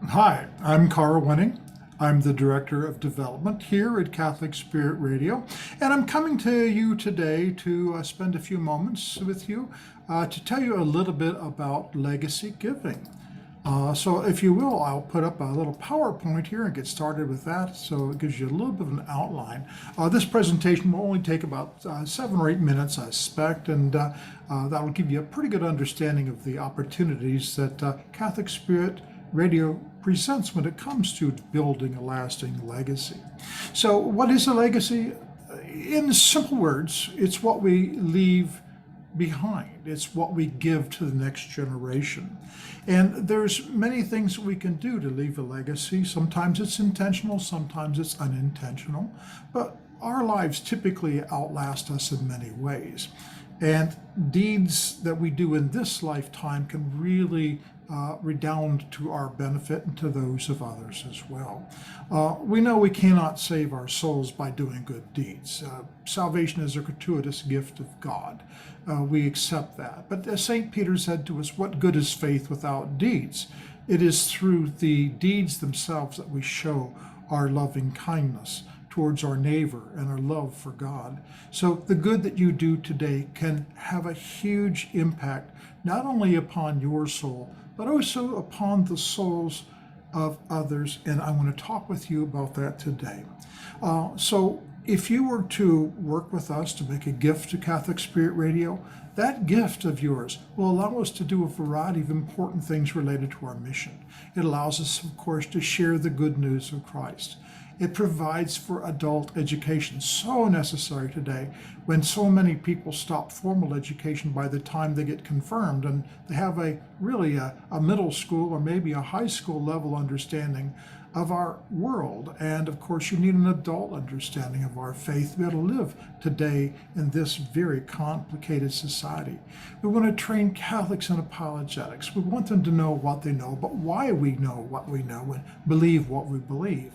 Hi, I'm Carl Wenning. I'm the Director of Development here at Catholic Spirit Radio, and I'm coming to you today to spend a few moments with you to tell you a little bit about legacy giving. So if you will, I'll put up a little PowerPoint here and get started with that so it gives you a little bit of an outline. This presentation will only take about 7 or 8 minutes, I expect, and that'll give you a pretty good understanding of the opportunities that Catholic Spirit Radio presents when it comes to building a lasting legacy. So what is a legacy? In simple words, it's what we leave behind. It's what we give to the next generation. And there's many things we can do to leave a legacy. Sometimes it's intentional, sometimes it's unintentional, but our lives typically outlast us in many ways. And deeds that we do in this lifetime can really redound to our benefit and to those of others as well. We know we cannot save our souls by doing good deeds. Salvation is a gratuitous gift of God. We accept that. But as St. Peter said to us, what good is faith without deeds? It is through the deeds themselves that we show our loving kindness towards our neighbor and our love for God. So the good that you do today can have a huge impact, not only upon your soul, but also upon the souls of others. And I want to talk with you about that today. So if you were to work with us to make a gift to Catholic Spirit Radio, that gift of yours will allow us to do a variety of important things related to our mission. It allows us, of course, to share the good news of Christ. It provides for adult education, so necessary today when so many people stop formal education by the time they get confirmed and they have a middle school or maybe a high school level understanding of our world. And of course, you need an adult understanding of our faith to be able to live today in this very complicated society. We want to train Catholics in apologetics. We want them to know what they know, but why we know what we know and believe what we believe.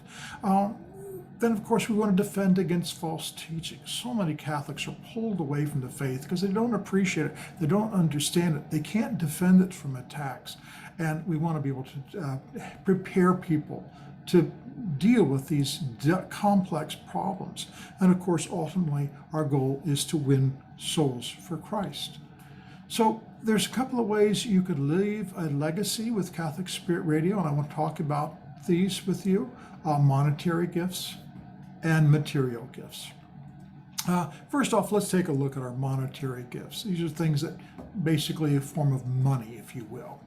Then, of course, we want to defend against false teaching. So many Catholics are pulled away from the faith because they don't appreciate it. They don't understand it. They can't defend it from attacks. And we want to be able to prepare people to deal with these complex problems. And of course, ultimately, our goal is to win souls for Christ. So there's a couple of ways you could leave a legacy with Catholic Spirit Radio, and I want to talk about these with you: monetary gifts and material gifts. First off, let's take a look at our monetary gifts. These are things that basically a form of money, if you will.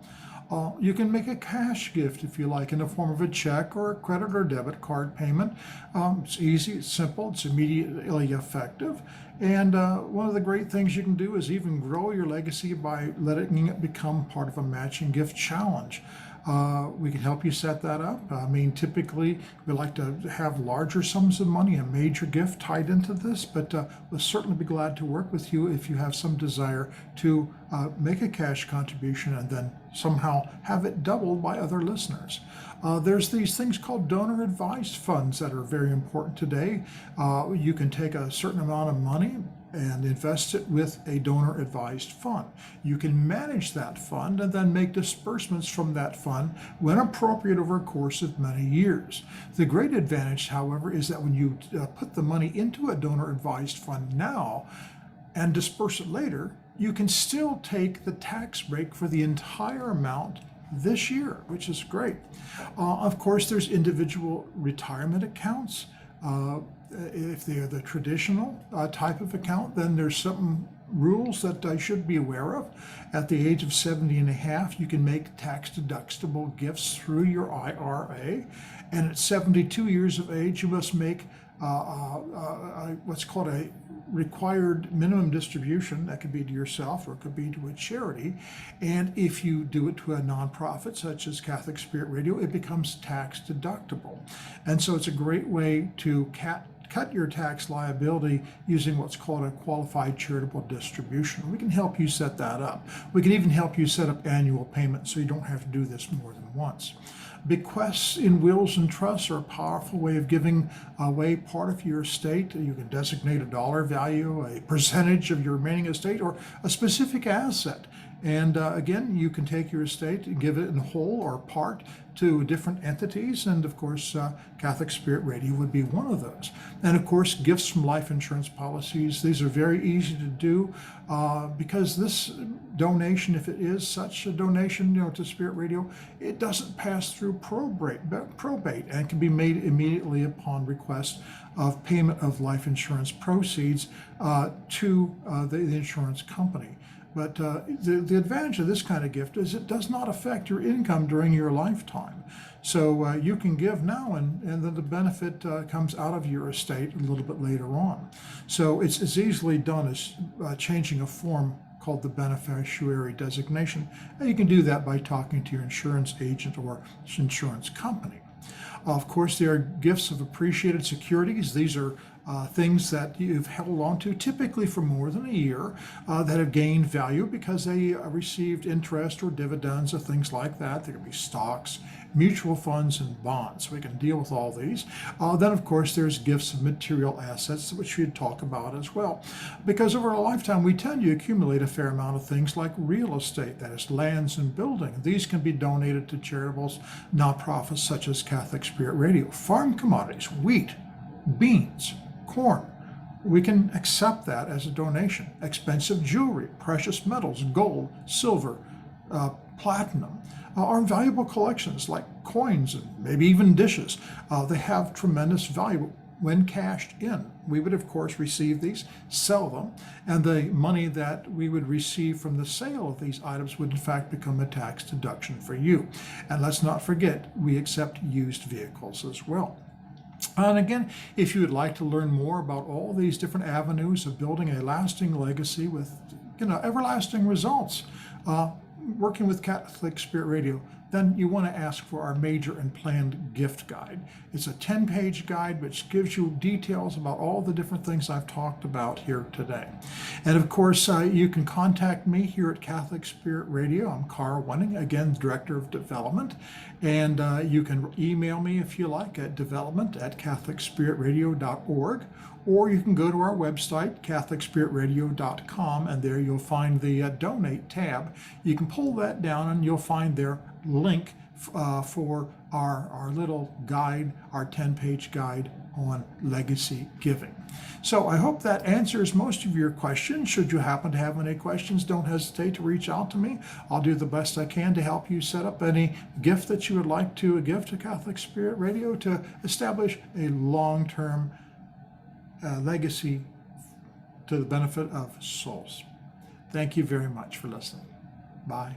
You can make a cash gift if you like in the form of a check or a credit or debit card payment. It's easy, it's simple, it's immediately effective. And one of the great things you can do is even grow your legacy by letting it become part of a matching gift challenge. We can help you set that up. I mean, typically we like to have larger sums of money, a major gift tied into this, but we'll certainly be glad to work with you if you have some desire to make a cash contribution and then somehow have it doubled by other listeners. There's these things called donor advised funds that are very important today. You can take a certain amount of money and invest it with a donor advised fund. You can manage that fund and then make disbursements from that fund when appropriate over a course of many years. The great advantage, however, is that when you put the money into a donor advised fund now and disperse it later, you can still take the tax break for the entire amount this year, which is great. Of course, there's individual retirement accounts. If they are the traditional type of account, then there's some rules that I should be aware of. At the age of 70 and a half, you can make tax-deductible gifts through your IRA. And at 72 years of age, you must make what's called a required minimum distribution. That could be to yourself or it could be to a charity. And if you do it to a nonprofit such as Catholic Spirit Radio, it becomes tax deductible. And so it's a great way to cut your tax liability using what's called a qualified charitable distribution. We can help you set that up. We can even help you set up annual payments so you don't have to do this more than once. Bequests in wills and trusts are a powerful way of giving away part of your estate. You can designate a dollar value, a percentage of your remaining estate, or a specific asset. And again, you can take your estate and give it in whole or part to different entities. And of course, Catholic Spirit Radio would be one of those. And of course, gifts from life insurance policies. These are very easy to do because this donation, if it is such a donation, to Spirit Radio, it doesn't pass through probate and can be made immediately upon request of payment of life insurance proceeds to the insurance company. But the advantage of this kind of gift is it does not affect your income during your lifetime. So you can give now, and then the benefit comes out of your estate a little bit later on. So it's as easily done as changing a form called the beneficiary designation. And you can do that by talking to your insurance agent or insurance company. Of course, there are gifts of appreciated securities. These are things that you've held on to typically for more than a year that have gained value because they received interest or dividends or things like that. There can be stocks, mutual funds, and bonds. We can deal with all these. Then, of course, there's gifts of material assets, which we'd talk about as well. Because over a lifetime, we tend to accumulate a fair amount of things like real estate, that is lands and building. These can be donated to charitable nonprofits such as Catholic Spirit Radio. Farm commodities, wheat, beans, corn. We can accept that as a donation. Expensive jewelry, precious metals, gold, silver, platinum, are valuable collections like coins and maybe even dishes. They have tremendous value when cashed in. We would, of course, receive these, sell them, and the money that we would receive from the sale of these items would, in fact, become a tax deduction for you. And let's not forget, we accept used vehicles as well. And again, if you would like to learn more about all these different avenues of building a lasting legacy with, everlasting results, working with Catholic Spirit Radio, then you want to ask for our major and planned gift guide. It's a 10-page guide which gives you details about all the different things I've talked about here today. And of course, you can contact me here at Catholic Spirit Radio. I'm Carl Wenning, again, Director of Development. And you can email me if you like at development@catholicspiritradio.org. Or you can go to our website, catholicspiritradio.com, and there you'll find the Donate tab. You can pull that down and you'll find their link for our little guide, our 10-page guide on legacy giving. So I hope that answers most of your questions. Should you happen to have any questions, don't hesitate to reach out to me. I'll do the best I can to help you set up any gift that you would like to give to Catholic Spirit Radio to establish a long-term legacy to the benefit of souls. Thank you very much for listening. Bye.